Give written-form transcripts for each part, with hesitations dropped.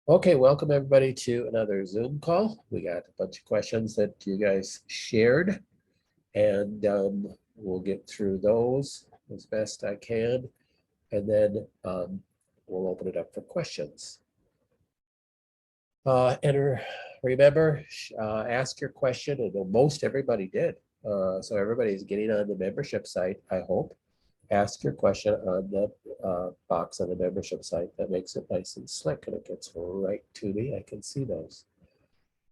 Okay, welcome everybody to another Zoom call. We got a bunch of questions that you guys shared, and we'll get through those as best I can, and then we'll open it up for questions. And remember, ask your question, and most everybody did. So everybody's getting on the membership site, I hope. Ask your question on the box on the membership site. That makes it nice and slick, and it gets right to me. I can see those.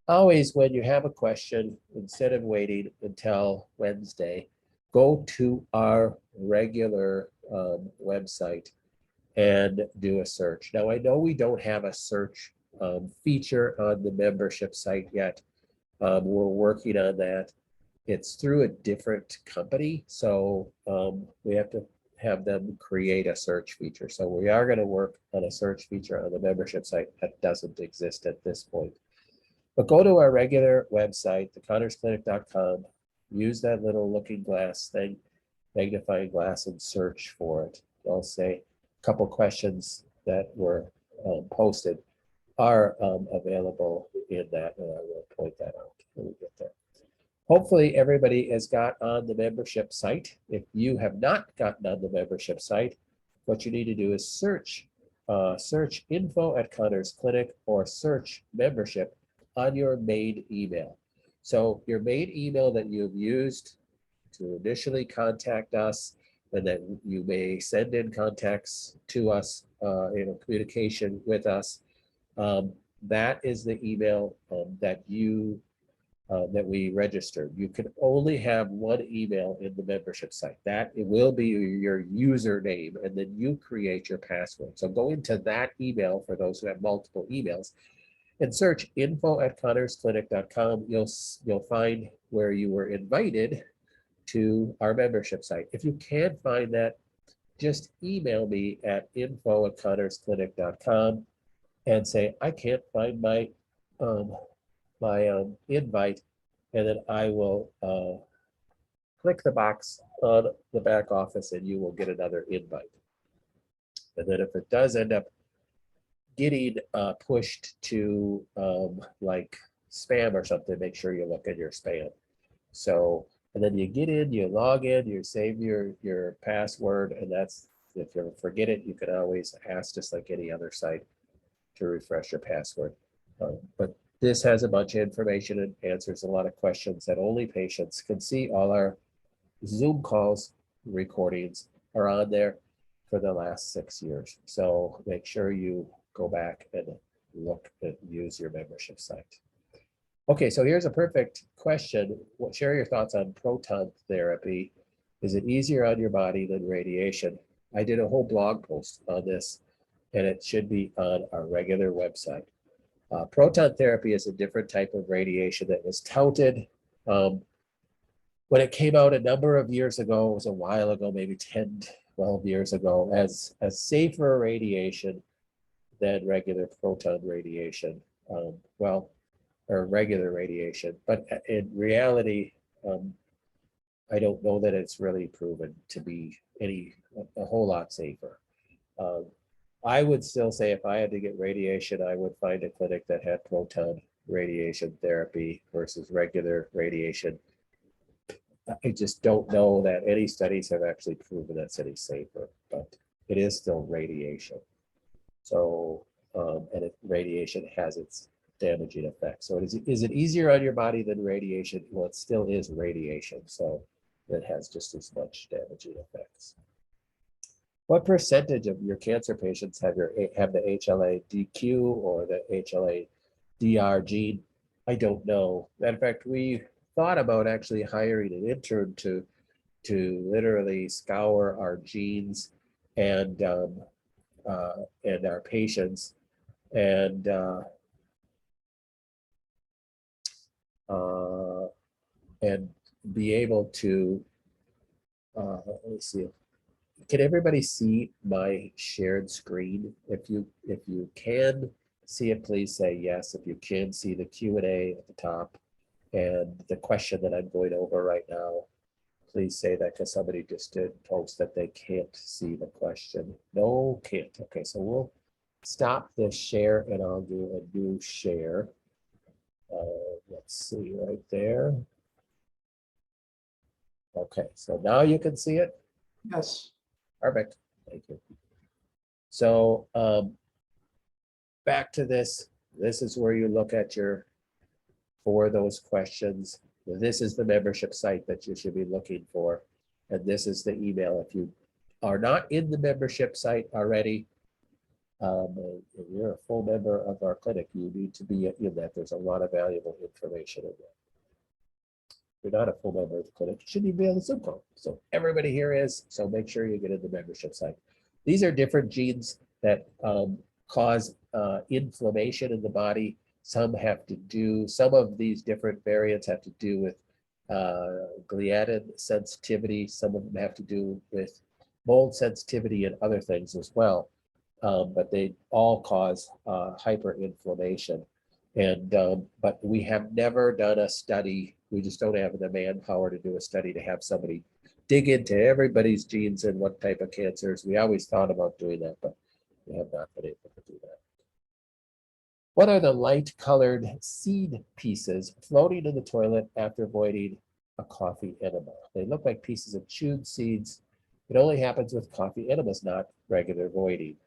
Always, when you have a question, instead of waiting until Wednesday, go to our regular website and do a search. Now, I know we don't have a search feature on the membership site yet. We're working on that. It's through a different company, so we have to have them create a search feature. So we are going to work on a search feature on the membership site that doesn't exist at this point. But go to our regular website, theconnersclinic.com, use that little looking glass thing, magnifying glass, and search for it. I'll say a couple questions that were posted are available in that, and I will point that out when we get there. Hopefully everybody has got on the membership site. If you have not gotten on the membership site, what you need to do is search info at Connors Clinic or search membership on your main email. So your main email that you've used to initially contact us, and that you may send in contacts to us, communication with us, that is the email that we registered. You can only have one email in the membership site. That it will be your username, and then you create your password. So go into that email for those who have multiple emails and search info at connorsclinic.com. You'll find where you were invited to our membership site. If you can't find that, just email me at info at connorsclinic.com and say, I can't find my invite, and then I will click the box on the back office and you will get another invite. And then if it does end up getting pushed to like spam or something, make sure you look at your spam. So, and then you get in, you log in, you save your password, and that's, if you forget it, you can always ask, just like any other site, to refresh your password. But this has a bunch of information and answers a lot of questions that only patients can see. All our Zoom calls recordings are on there for the last 6 years. So make sure you go back and look and use your membership site. Okay, so here's a perfect question. Share your thoughts on proton therapy. Is it easier on your body than radiation? I did a whole blog post on this, and it should be on our regular website. Proton therapy is a different type of radiation that was touted when it came out a number of years ago. It was a while ago, maybe 10, 12 years ago, as safer radiation than regular proton radiation. Or regular radiation. But in reality, I don't know that it's really proven to be a whole lot safer. I would still say if I had to get radiation, I would find a clinic that had proton radiation therapy versus regular radiation. I just don't know that any studies have actually proven that's any safer, but it is still radiation. So, radiation has its damaging effects. So is it easier on your body than radiation? Well, it still is radiation, so it has just as much damaging effects. What percentage of your cancer patients have the HLA-DQ or the HLA-DR gene? I don't know. Matter of fact, we thought about actually hiring an intern to literally scour our genes and our patients and be able to let me see. Can everybody see my shared screen? If you can see it, please say yes. If you can see the Q&A at the top and the question that I'm going over right now, please say that, because somebody just did post that they can't see the question. No, can't. Okay, so stop this share and I'll do a new share. Let's see right there. Okay, so now you can see it. Yes. Perfect. Thank you. So back to this. This is where you look at your for those questions. This is the membership site that you should be looking for. And this is the email. If you are not in the membership site already, if you're a full member of our clinic, you need to be in that. There's a lot of valuable information in there. If you're not a full member of the clinic, you shouldn't be on the Zoom call. So everybody here is, so make sure you get in the membership site. These are different genes that cause inflammation in the body. Some of these different variants have to do with gliadin sensitivity. Some of them have to do with mold sensitivity and other things as well. But they all cause hyperinflammation. And but we have never done a study. We just don't have the manpower to do a study to have somebody dig into everybody's genes and what type of cancers. We always thought about doing that, but we have not been able to do that. What are the light colored seed pieces floating in the toilet after voiding a coffee enema? They look like pieces of chewed seeds. It only happens with coffee enemas, not regular voiding.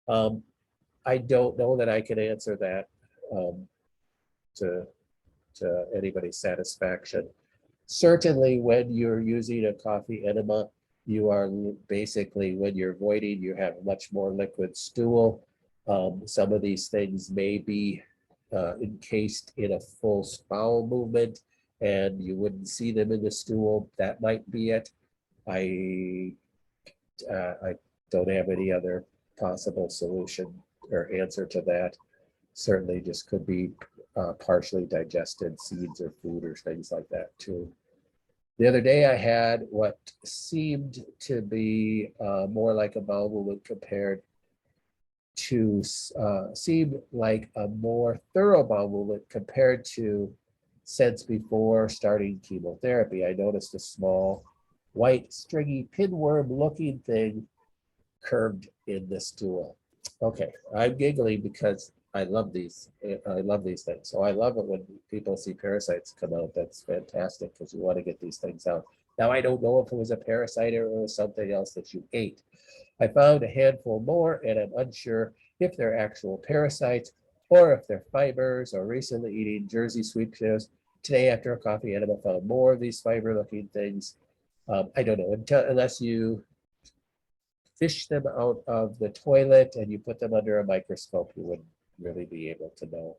I don't know that I can answer that to anybody's satisfaction. Certainly when you're using a coffee enema, you are basically, when you're voiding, you have much more liquid stool. Some of these things may be encased in a full bowel movement and you wouldn't see them in the stool. That might be it. I don't have any other possible solution or answer to that. Certainly just could be partially digested seeds or food or things like that too. The other day I had what seemed to be more like a bowel movement compared to seemed like a more thorough bowel movement compared to since before starting chemotherapy. I noticed a small white stringy pinworm looking thing curved in the stool. Okay, I'm giggling because I love these. I love these things. So I love it when people see parasites come out. That's fantastic because you want to get these things out. Now, I don't know if it was a parasite or it was something else that you ate. I found a handful more and I'm unsure if they're actual parasites or if they're fibers or recently eating Jersey sweet potatoes. Today, after a coffee enema, I found more of these fiber-looking things. I don't know, unless you fish them out of the toilet and you put them under a microscope, you wouldn't really be able to know.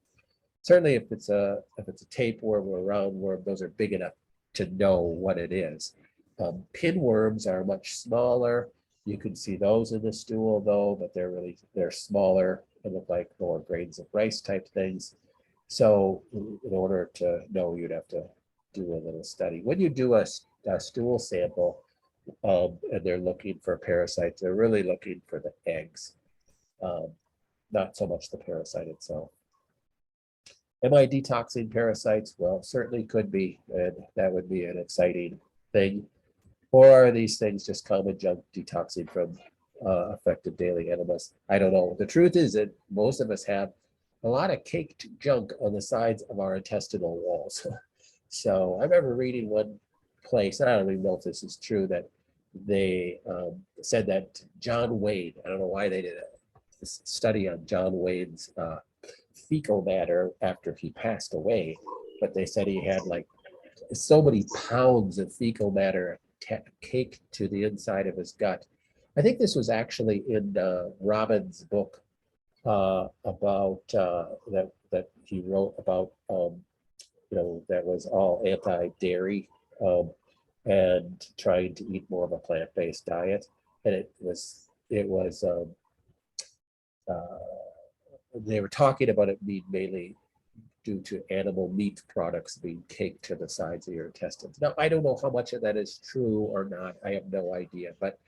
Certainly if it's a tapeworm or a roundworm, those are big enough to know what it is. Pinworms are much smaller. You can see those in the stool though, but they're smaller and look like more grains of rice type things. So in order to know, you'd have to do a little study. When you do a stool sample, and they're looking for parasites, they're really looking for the eggs, not so much the parasite itself. Am I detoxing parasites? Well, certainly could be, and that would be an exciting thing. Or are these things just common junk detoxing from effective daily enemas? I don't know. The truth is that most of us have a lot of caked junk on the sides of our intestinal walls. So I remember reading one place, and I don't even know if this is true, that they said that John Wayne, I don't know why they did a study on John Wayne's fecal matter after he passed away, but they said he had like so many pounds of fecal matter caked to the inside of his gut. I think this was actually in Robin's book about that he wrote about, that was all anti-dairy and trying to eat more of a plant-based diet. And it was they were talking about it being mainly due to animal meat products being caked to the sides of your intestines. Now, I don't know how much of that is true or not. I have no idea, but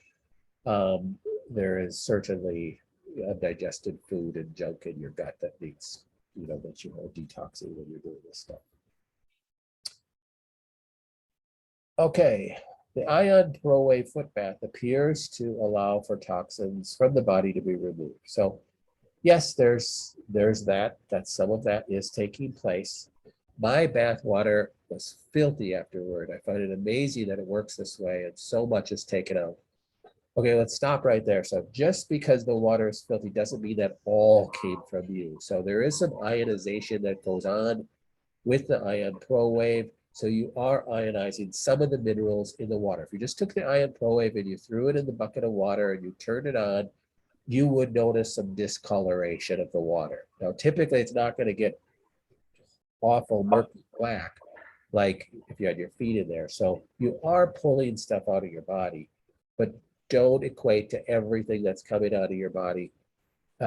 there is certainly undigested food and junk in your gut that needs, that you are detoxing when you're doing this stuff. Okay, the ion throwaway foot bath appears to allow for toxins from the body to be removed. So Yes, there's that. That some of that is taking place. My bath water was filthy afterward. I find it amazing that it works this way and so much is taken out. Okay, let's stop right there. So just because the water is filthy doesn't mean that all came from you. So there is some ionization that goes on with the ion pro wave. So you are ionizing some of the minerals in the water. If you just took the ion pro wave and you threw it in the bucket of water and you turned it on, you would notice some discoloration of the water. Now, typically it's not going to get awful murky black like if you had your feet in there. So you are pulling stuff out of your body, but don't equate to everything that's coming out of your body,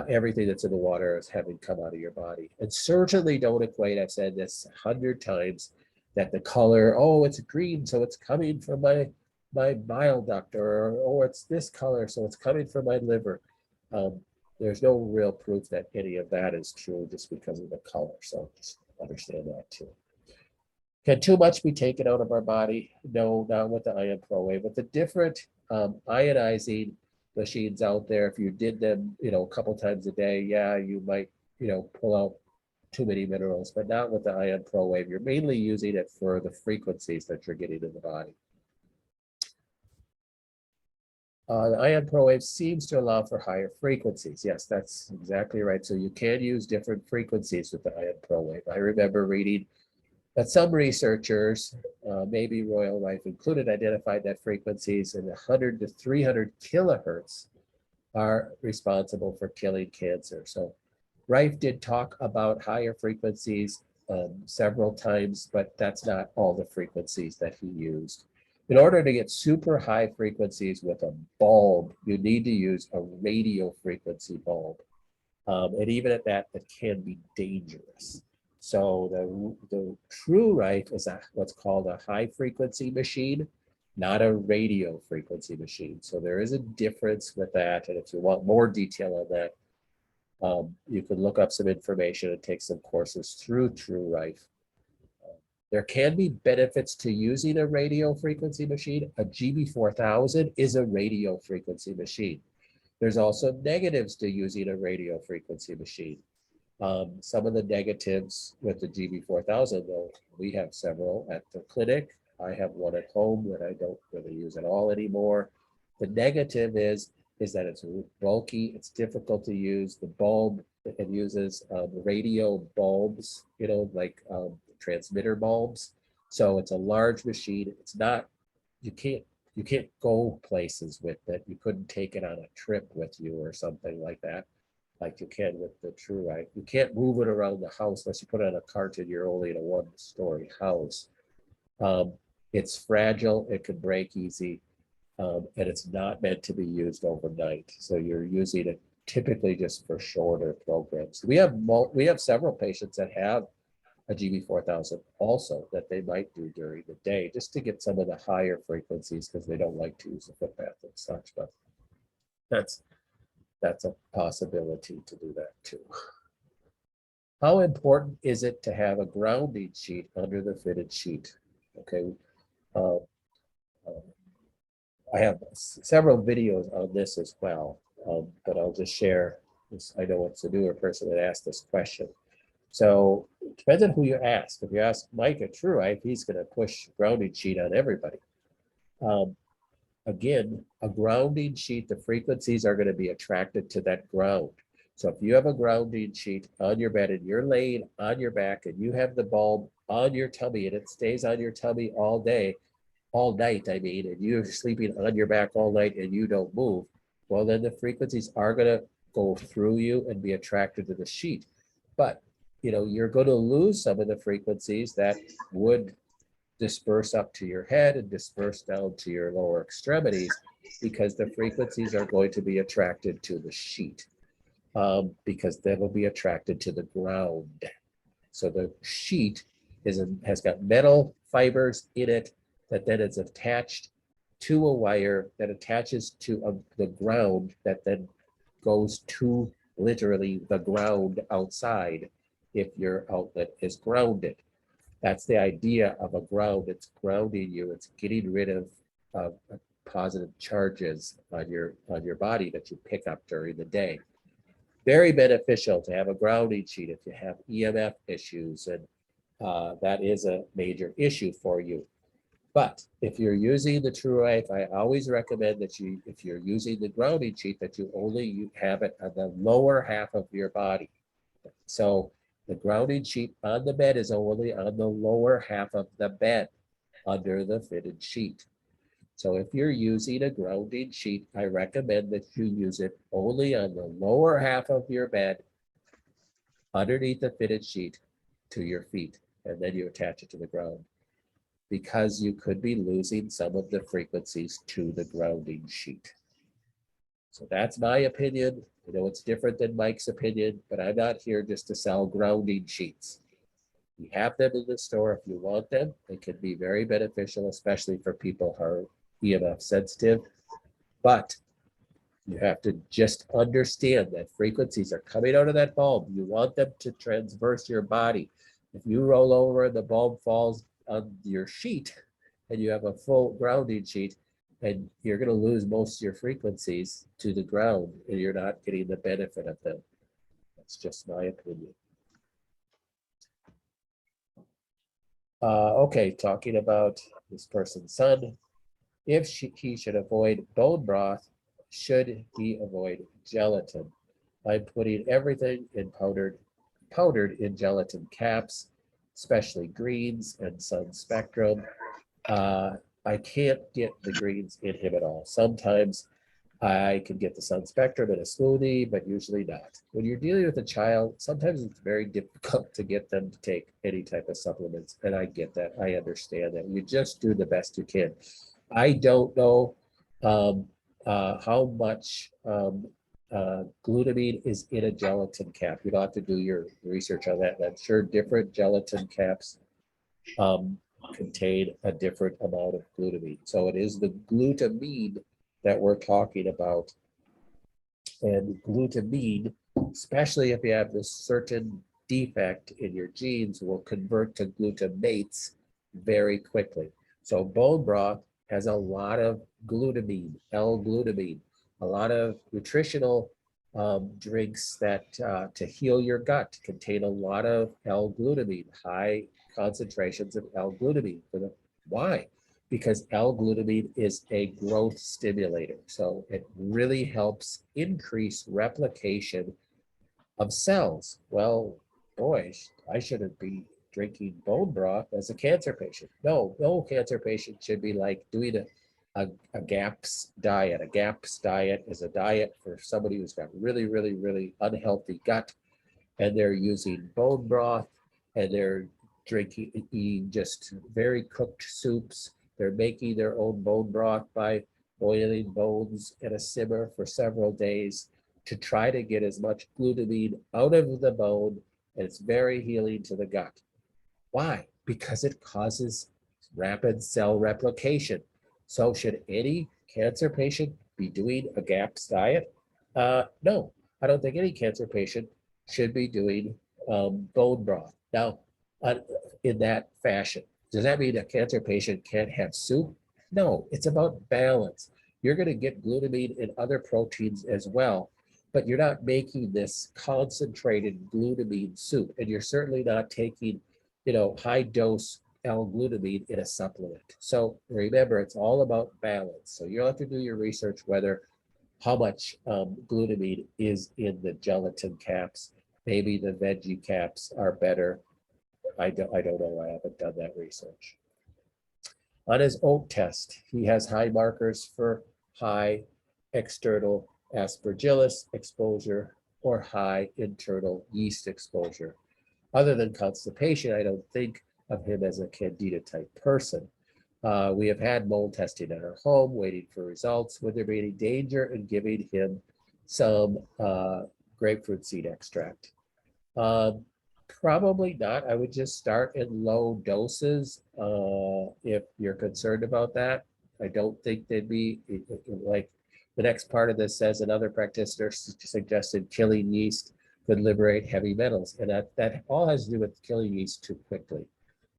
everything that's in the water as having come out of your body. And certainly don't equate, I've said this 100 times, that the color, oh, it's green, so it's coming from my bile duct, or oh, it's this color, so it's coming from my liver. Um, there's no real proof that any of that is true just because of the color. So just understand that too. Can too much be taken out of our body? No, not with the ion pro wave. But the different ionizing machines out there, if you did them, a couple times a day, yeah, you might, pull out too many minerals, but not with the ion pro wave. You're mainly using it for the frequencies that you're getting in the body. The ion pro wave seems to allow for higher frequencies. Yes, that's exactly right. So you can use different frequencies with the ion pro wave. I remember reading that some researchers, maybe Royal Life included, identified that frequencies in 100 to 300 kilohertz are responsible for killing cancer. So Rife did talk about higher frequencies several times, but that's not all the frequencies that he used. In order to get super high frequencies with a bulb, you need to use a radio frequency bulb. And even at that, it can be dangerous. So the true Rife is what's called a high frequency machine, not a radio frequency machine. So there is a difference with that. And if you want more detail on that, you can look up some information and take some courses through True Rife. There can be benefits to using a radio frequency machine. A GB4000 is a radio frequency machine. There's also negatives to using a radio frequency machine. Some of the negatives with the GB4000, though, we have several at the clinic. I have one at home that I don't really use at all anymore. The negative is that it's bulky, it's difficult to use. The bulb, it uses radio bulbs, like transmitter bulbs. So it's a large machine. It's not, you can't go places with it. You couldn't take it on a trip with you or something like that, like you can with the True Rife. You can't move it around the house unless you put it on a cart and you're only in a one-story house. It's fragile, it can break easy, and it's not meant to be used overnight. So you're using it typically just for shorter programs. We have several patients that have a GB4000 also that they might do during the day just to get some of the higher frequencies because they don't like to use the foot bath and such, but that's a possibility to do that too. How important is it to have a grounding sheet under the fitted sheet? Okay, uh, I have several videos on this as well, but I'll just share this. I know it's a newer person that asked this question. So it depends on who you ask. If you ask Mike at True Rife, he's going to push grounding sheet on everybody. Again, a grounding sheet, the frequencies are going to be attracted to that ground. So if you have a grounding sheet on your bed and you're laying on your back and you have the bulb on your tummy and it stays on your tummy all day, all night, I mean, and you're sleeping on your back all night and you don't move, well, then the frequencies are going to go through you and be attracted to the sheet. But, you're going to lose some of the frequencies that would disperse up to your head and disperse down to your lower extremities because the frequencies are going to be attracted to the sheet because they will be attracted to the ground. So the sheet has got metal fibers in it that then is attached to a wire that attaches to the ground that then goes to literally the ground outside if your outlet is grounded. That's the idea of a ground. It's grounding you. It's getting rid of positive charges on your body that you pick up during the day. very beneficial to have a grounding sheet if you have EMF issues, and that is a major issue for you. But if you're using the True Life, I always recommend that you, if you're using the grounding sheet, that you only have it on the lower half of your body. So the grounding sheet on the bed is only on the lower half of the bed under the fitted sheet. So if you're using a grounding sheet, I recommend that you use it only on the lower half of your bed underneath the fitted sheet to your feet, and then you attach it to the ground, because you could be losing some of the frequencies to the grounding sheet. So that's my opinion. I know it's different than Mike's opinion, but I'm not here just to sell grounding sheets. We have them in the store if you want them. They can be very beneficial, especially for people who are EMF sensitive. But you have to just understand that frequencies are coming out of that bulb. You want them to transverse your body. If you roll over and the bulb falls on your sheet and you have a full grounding sheet, and you're going to lose most of your frequencies to the ground, and you're not getting the benefit of them. That's just my opinion. Okay, talking about this person's son. If he should avoid bone broth, should he avoid gelatin? I'm putting everything in powdered in gelatin caps, especially greens and sun spectrum. I can't get the greens in him at all. Sometimes I can get the sun spectrum in a smoothie, but usually not. When you're dealing with a child, sometimes it's very difficult to get them to take any type of supplements. And I get that. I understand that. You just do the best you can. I don't know how much glutamine is in a gelatin cap. You'll have to do your research on that. And I'm sure different gelatin caps contain a different amount of glutamine. So it is the glutamine that we're talking about. And glutamine, especially if you have this certain defect in your genes, will convert to glutamates very quickly. So bone broth has a lot of glutamine, L-glutamine, a lot of nutritional drinks that to heal your gut contain a lot of L-glutamine, high concentrations of L-glutamine. Why? Because L-glutamine is a growth stimulator. So it really helps increase replication of cells. Well, boy, I shouldn't be drinking bone broth as a cancer patient. No cancer patient should be like doing a GAPS diet. A GAPS diet is a diet for somebody who's got really unhealthy gut, and they're using bone broth, and they're eating just very cooked soups. They're making their own bone broth by boiling bones in a simmer for several days to try to get as much glutamine out of the bone, and it's very healing to the gut. Why? Because it causes rapid cell replication. So should any cancer patient be doing a GAPS diet? No, I don't think any cancer patient should be doing bone broth. Now, in that fashion, does that mean a cancer patient can't have soup? No, it's about balance. You're going to get glutamine in other proteins as well, but you're not making this concentrated glutamine soup, and you're certainly not taking, high dose L-glutamine in a supplement. So remember, it's all about balance. So you'll have to do your research whether how much glutamine is in the gelatin caps. Maybe the veggie caps are better. I don't know. I haven't done that research. On his oat test, he has high markers for high external aspergillus exposure or high internal yeast exposure. Other than constipation, I don't think of him as a candida type person. We have had mold testing at our home, waiting for results. Would there be any danger in giving him some grapefruit seed extract? Probably not. I would just start in low doses if you're concerned about that. I don't think they'd be like the next part of this says another practitioner suggested killing yeast could liberate heavy metals, and that all has to do with killing yeast too quickly.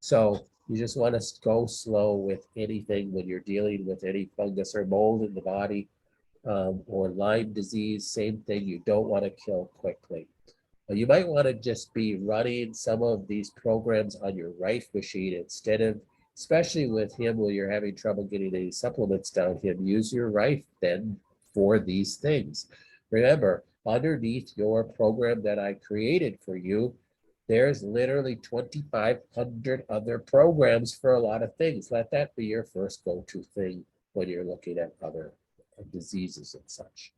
So you just want to go slow with anything when you're dealing with any fungus or mold in the body. or Lyme disease, same thing. You don't want to kill quickly. You might want to just be running some of these programs on your Rife machine instead of, especially with him where you're having trouble getting any supplements down him, use your Rife then for these things. Remember, underneath your program that I created for you, there's literally 2,500 other programs for a lot of things. Let that be your first go-to thing when you're looking at other diseases and such.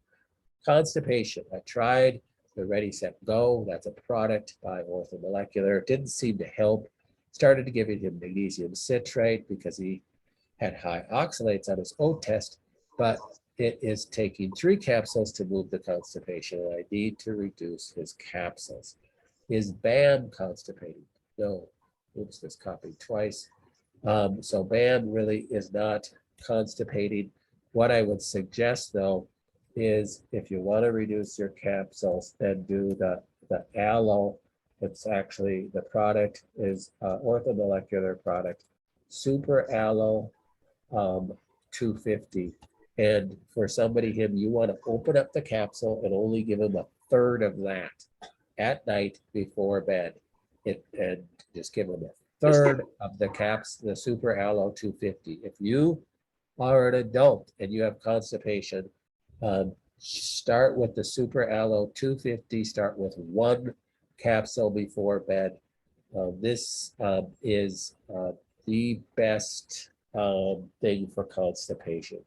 Constipation. I tried the Ready, Set, Go. That's a product by Orthomolecular. It didn't seem to help. Started giving him magnesium citrate because he had high oxalates on his O test, but it is taking 3 capsules to move the constipation, and I need to reduce his capsules. Is BAM constipating? No. Oops, this copied twice. So BAM really is not constipating. What I would suggest, though, is if you want to reduce your capsules, then do the aloe. It's actually, the product is orthomolecular product, Super Aloe 250. And for somebody him, you want to open up the capsule and only give him a third of that at night before bed. And just give him a third of the the Super Aloe 250. If you are an adult and you have constipation, start with the Super Aloe 250. Start with 1 capsule before bed. This is the best thing for constipation.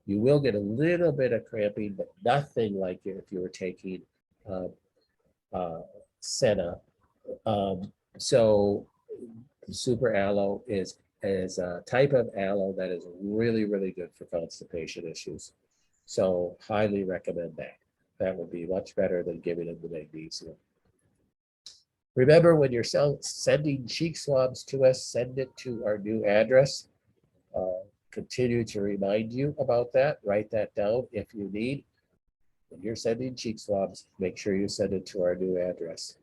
You will get a little bit of cramping, but nothing like if you were taking Senna. So Super Aloe is a type of aloe that is really, really good for constipation issues. So highly recommend that. That would be much better than giving them the magnesium. Remember, when you're sending cheek swabs to us, send it to our new address. Continue to remind you about that. Write that down if you need. When you're sending cheek swabs, make sure you send it to our new address.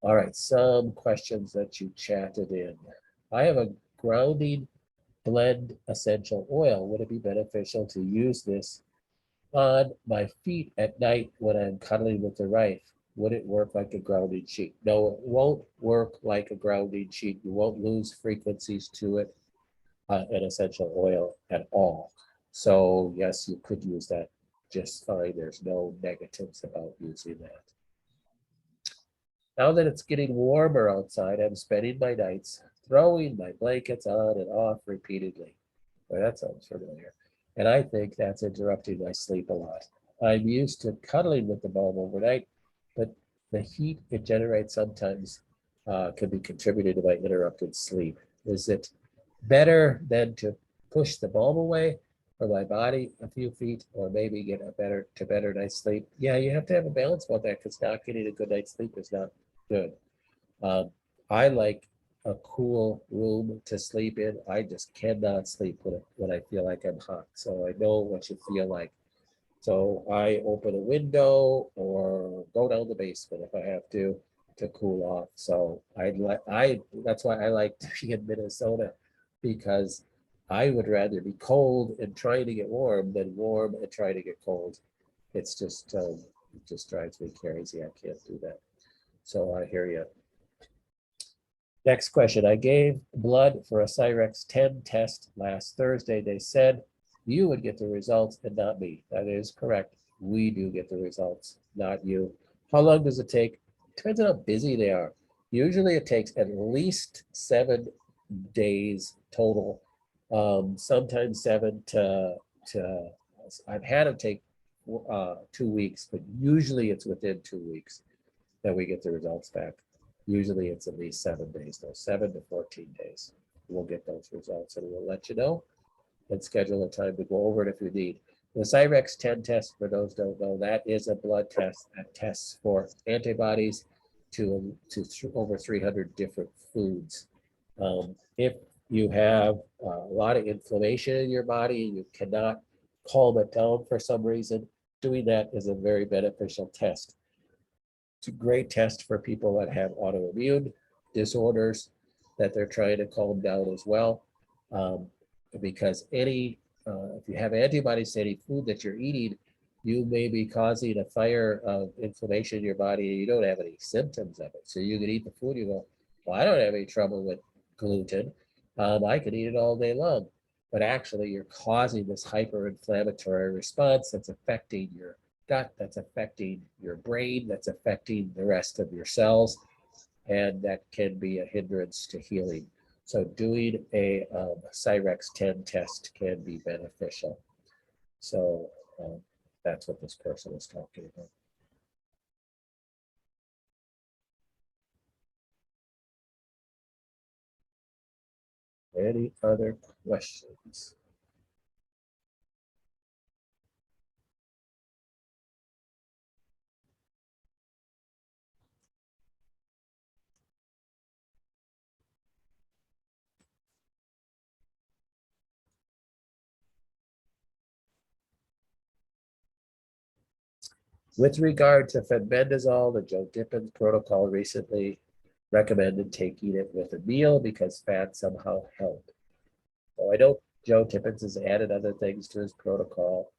All right, some questions that you chatted in. I have a grounding blend essential oil. Would it be beneficial to use this on my feet at night when I'm cuddling with the Rife? Would it work like a grounding sheet? No, it won't work like a grounding sheet. You won't lose frequencies to it, an essential oil at all. So yes, you could use that just fine. There's no negatives about using that. Now that it's getting warmer outside, I'm spending my nights throwing my blankets on and off repeatedly. Well, that sounds familiar. And I think that's interrupting my sleep a lot. I'm used to cuddling with the bulb overnight, but the heat it generates sometimes can be contributed to my interrupted sleep. Is it better than to push the bulb away from my body a few feet, or maybe get a better night's sleep? Yeah, you have to have a balance about that, because not getting a good night's sleep is not good. I like a cool room to sleep in. I just cannot sleep when I feel like I'm hot. So I know what you feel like. So I open a window or go down the basement if I have to cool off. So that's why I like to be in Minnesota, because I would rather be cold and trying to get warm than warm and trying to get cold. It's just it just drives me crazy. I can't do that. So I hear you. Next question. I gave blood for a Cyrex 10 test last Thursday. They said you would get the results and not me. That is correct. We do get the results, not you. How long does it take? Depends on how busy they are. Usually it takes at least 7 days total. Sometimes 7 to I've had them take 2 weeks, but usually it's within 2 weeks that we get the results back. Usually it's at least 7 days, though, 7 to 14 days. We'll get those results and we'll let you know and schedule a time to go over it if you need. The Cyrex 10 test, for those who don't know, that is a blood test that tests for antibodies to over 300 different foods. If you have a lot of inflammation in your body and you cannot calm it down for some reason, doing that is a very beneficial test. It's a great test for people that have autoimmune disorders that they're trying to calm down as well, because any if you have antibodies to any food that you're eating, you may be causing a fire of inflammation in your body and you don't have any symptoms of it. So you could eat the food, you go, well, I don't have any trouble with gluten. I could eat it all day long. But actually, you're causing this hyper-inflammatory response that's affecting your gut, that's affecting your brain, that's affecting the rest of your cells, and that can be a hindrance to healing. So doing a Cyrex 10 test can be beneficial. So that's what this person is talking about. Any other questions? With regard to fenbendazole, the Joe Dippins protocol recently recommended taking it with a meal because fat somehow helped. So I know Joe Tippins has added other things to his protocol.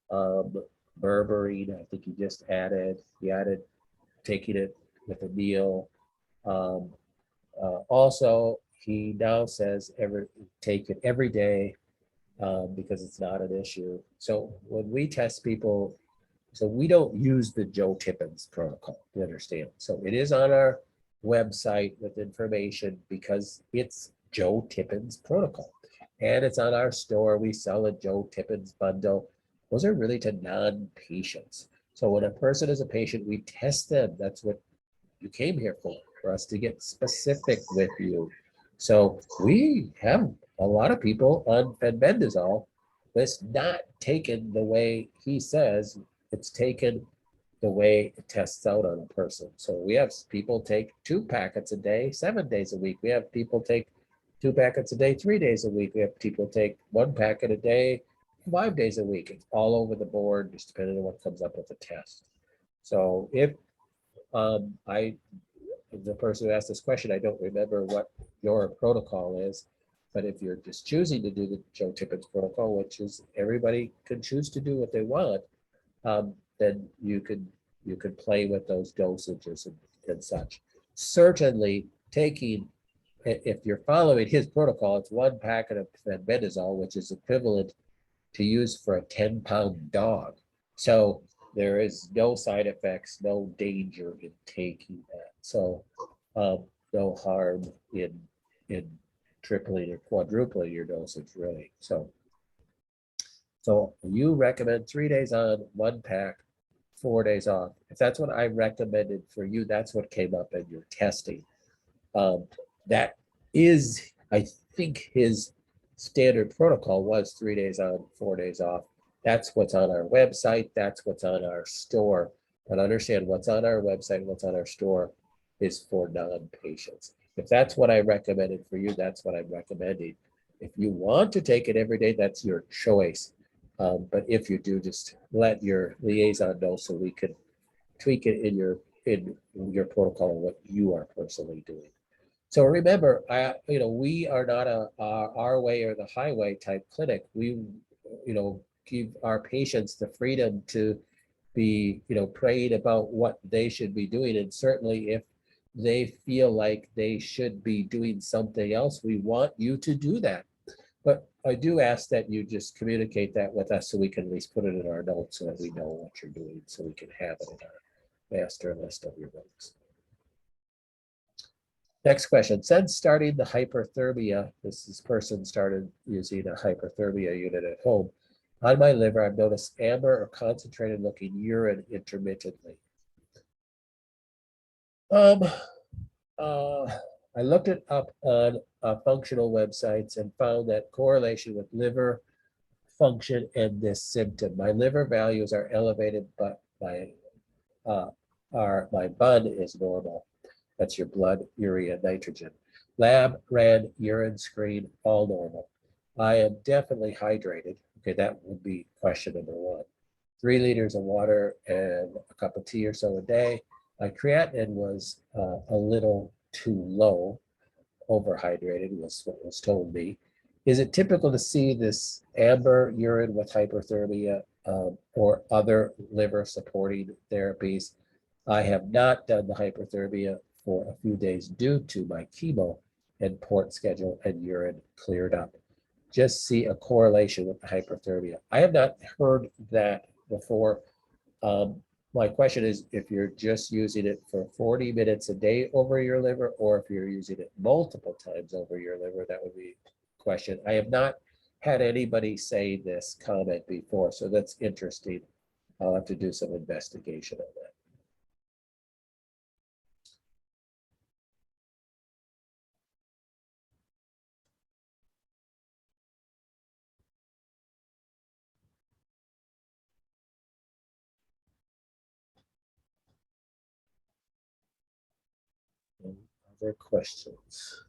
Berberine, I think he added taking it with a meal. Um, Also, he now says take it every day because it's not an issue. So when we test people, so we don't use the Joe Tippins protocol, you understand. So it is on our website with information because it's Joe Tippins protocol. And it's on our store. We sell a Joe Tippins bundle. Those are really to non-patients. So when a person is a patient, we test them. That's what you came here for us to get specific with you. So we have a lot of people on fenbendazole that's not taken the way he says it's taken the way it tests out on a person. So we have people take 2 packets a day, 7 days a week. We have people take 2 packets a day, 3 days a week. We have people take 1 packet a day, 5 days a week. It's all over the board, just depending on what comes up with the test. So if I the person who asked this question, I don't remember what your protocol is, but if you're just choosing to do the Joe Tippins protocol, which is everybody can choose to do what they want, then you could play with those dosages and such. Certainly, if you're following his protocol, it's 1 packet of fenbendazole, which is equivalent to use for a 10-pound dog. So there is no side effects, no danger in taking that. So no harm in tripling or quadrupling your dosage, really. So you recommend 3 days on, 1 pack, 4 days off. If that's what I recommended for you, that's what came up in your testing. That is, I think his standard protocol was 3 days on, 4 days off. That's what's on our website. That's what's on our store. But understand what's on our website, what's on our store is for non-patients. If that's what I recommended for you, that's what I'm recommending. If you want to take it every day, that's your choice. But if you do, just let your liaison know so we can tweak it in your protocol and what you are personally doing. So remember, we are not a our way or the highway type clinic. We, give our patients the freedom to be, prayed about what they should be doing. And certainly if they feel like they should be doing something else, we want you to do that. But I do ask that you just communicate that with us so we can at least put it in our notes so that we know what you're doing, so we can have it in our master list of your notes. Next question. Since starting the hyperthermia, this person started using a hyperthermia unit at home. On my liver, I've noticed amber or concentrated looking urine intermittently. Um, I looked it up on functional websites and found that correlation with liver function and this symptom. My liver values are elevated, but my BUN is normal. That's your blood, urea, nitrogen. Lab ran urine screen, all normal. I am definitely hydrated. Okay, that would be question number 1. 3 liters of water and a cup of tea or so a day. My creatinine was a little too low, overhydrated was what was told me. Is it typical to see this amber urine with hyperthermia or other liver supporting therapies? I have not done the hyperthermia for a few days due to my chemo and port schedule and urine cleared up. Just see a correlation with the hyperthermia. I have not heard that before. My question is if you're just using it for 40 minutes a day over your liver, or if you're using it multiple times over your liver, that would be a question. I have not had anybody say this comment before, so that's interesting. I'll have to do some investigation on that. Any other questions?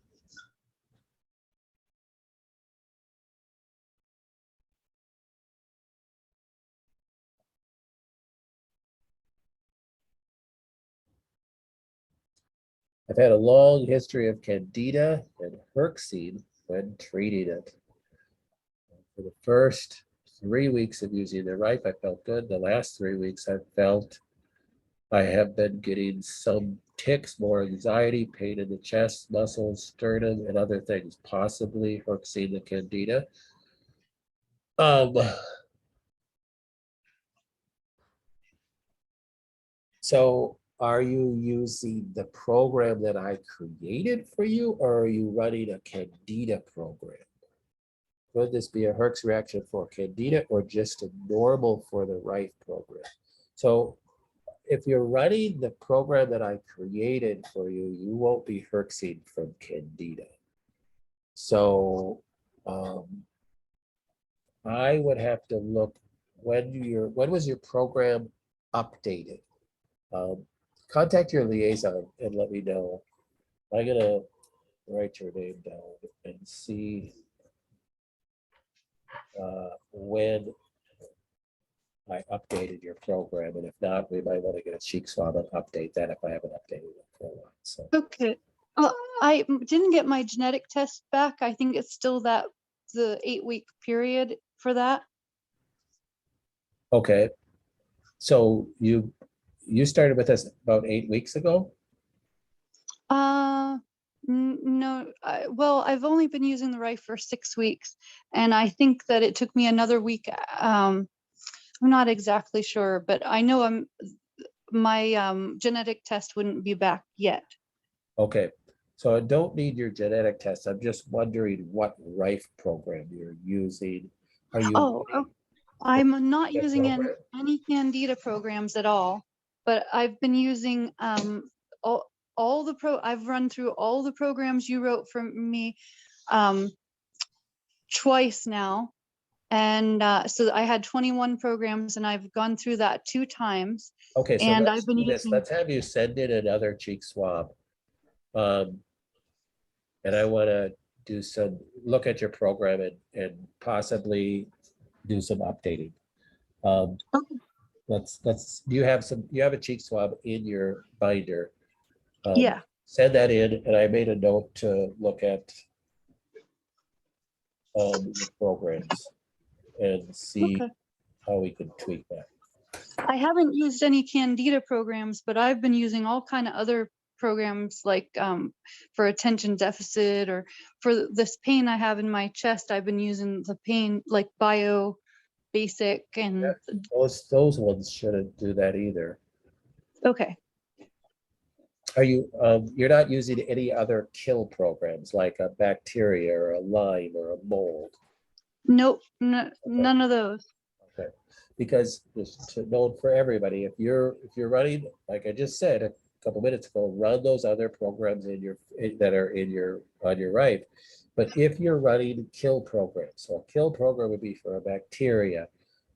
I've had a long history of candida and herxine when treating it. For the first 3 weeks of using the Rife, I felt good. The last 3 weeks, I have been getting some tics, more anxiety, pain in the chest, muscles, sternum, and other things, possibly herxine the candida. So are you using the program that I created for you, or are you running a candida program? Could this be a Herx reaction for candida or just a normal for the Rife program? So if you're running the program that I created for you, you won't be herxing from candida. So I would have to look when was your program updated? Contact your liaison and let me know. I'm gonna write your name down and see when I updated your program, and if not, we might want to get a cheek swab and update that if I haven't updated it for a while. So Okay. I didn't get my genetic test back. I think it's still the 8-week period for that. okay, so you started with us about 8 weeks ago? No. Well, I've only been using the Rife for 6 weeks, and I think that it took me another week. I'm not exactly sure, but I know my genetic test wouldn't be back yet. Okay, so I don't need your genetic test. I'm just wondering what Rife program you're using. Are you Oh, I'm not the using program? any Candida programs at all, but I've been using all the I've run through all the programs you wrote for me twice now. And so I had 21 programs, and I've gone through that 2 times. Okay, so And let's I've been do this. using. Let's have you send in another cheek swab. And I want to do some look at your program and possibly do some updating. Okay. Let's you have a cheek swab in your binder. Yeah. Send that in, and I made a note to look at your programs and see Okay. how we can tweak that. I haven't used any Candida programs, but I've been using all kind of other programs like for attention deficit, or for this pain I have in my chest. I've been using the pain like Bio Basic and Those ones shouldn't do that either. okay. Are you you're not using any other kill programs like a bacteria or a Lyme or a mold? Nope, Okay. none of those. Okay, because just to note for everybody, if you're running, like I just said a couple minutes ago, run those other programs that are in your on your right. But if you're running kill programs, so a kill program would be for a bacteria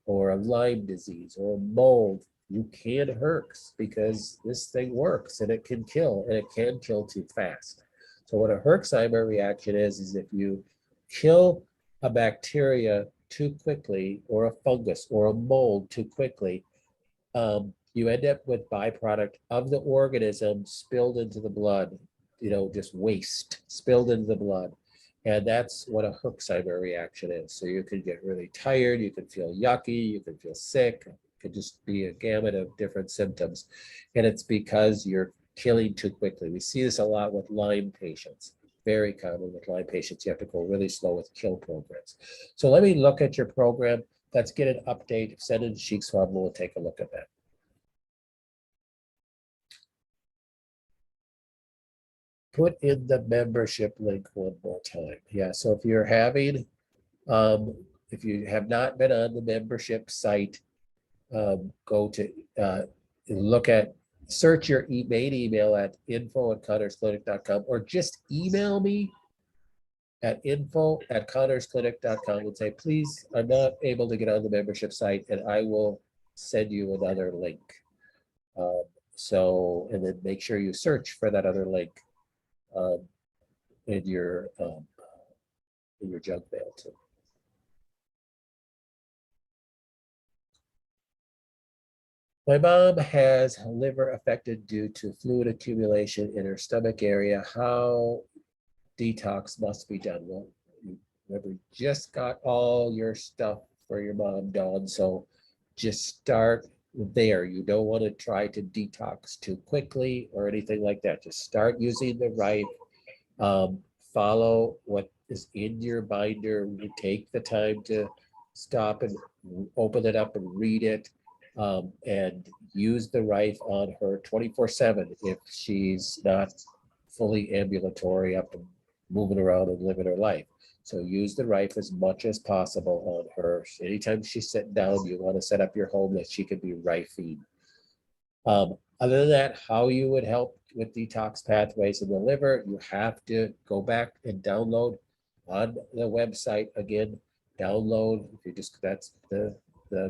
or a Lyme disease or a mold, you can Herx because this thing works and it can kill, and it can kill too fast. So what a Herxheimer reaction is if you kill a bacteria too quickly, or a fungus or a mold too quickly, you end up with byproduct of the organism spilled into the blood, just waste spilled into the blood. And that's what a Herxheimer reaction is. So you could get really tired, you could feel yucky, you could feel sick, it could just be a gamut of different symptoms. And it's because you're killing too quickly. We see this a lot with Lyme patients. Very common with Lyme patients. You have to go really slow with kill programs. So let me look at your program. Let's get an update. Send in Sheik Swab and we'll take a look at that. Put in the membership link one more time. Yeah, so if you're having, if you have not been on the membership site, go to look at, search your main email at info@connorsclinic.com, or just email me at info@connorsclinic.com and say, please, I'm not able to get on the membership site, and I will send you another link. So, and then make sure you search for that other link in your junk mail too. My mom has liver affected due to fluid accumulation in her stomach area. How detox must be done? Well, you remember, just got all your stuff for your mom done, so just start there. You don't want to try to detox too quickly or anything like that. Just start using the right, follow what is in your binder. You take the time to stop and open it up and read it, and use the Rife on her 24/7 if she's not fully ambulatory up and moving around and living her life. So use the Rife as much as possible on her. Anytime she's sitting down, you want to set up your home that she can be Rifing. Other than that, how you would help with detox pathways in the liver, you have to go back and download on the website again. Download, if you just, that's the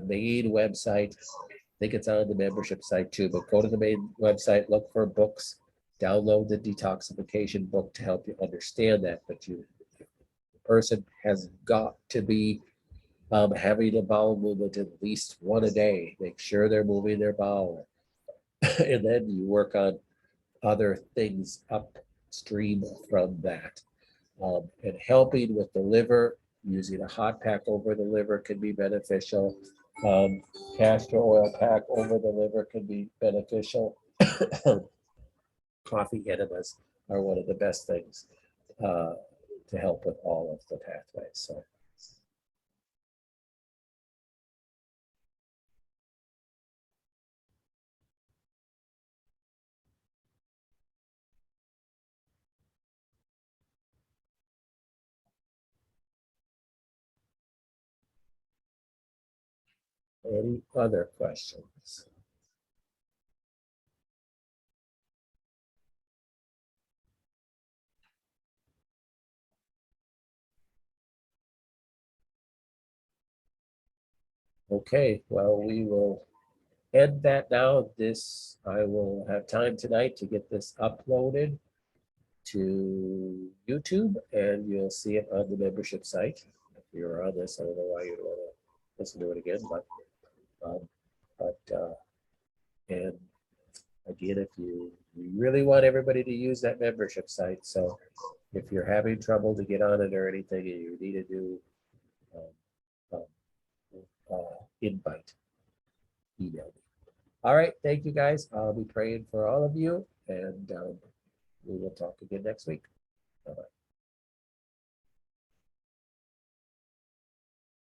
main website. I think it's on the membership site too, but go to the main website, look for books, download the detoxification book to help you understand that. But the person has got to be having a bowel movement at least one a day. Make sure they're moving their bowel. And then you work on other things upstream from that. And helping with the liver, using a hot pack over the liver can be beneficial. Castor oil pack over the liver can be beneficial. Coffee enemas are one of the best things to help with all of the pathways. So. Any other questions? Okay, well, we will end that now. This, I will have time tonight to get this uploaded to YouTube, and you'll see it on the membership site. If you're on this, I don't know why you'd want to listen to it again, um, and again, if you really want everybody to use that membership site, so if you're having trouble to get on it or anything, and you need a new invite, email me. All right, thank you guys. I'll be praying for all of you, and we will talk again next week. Bye-bye.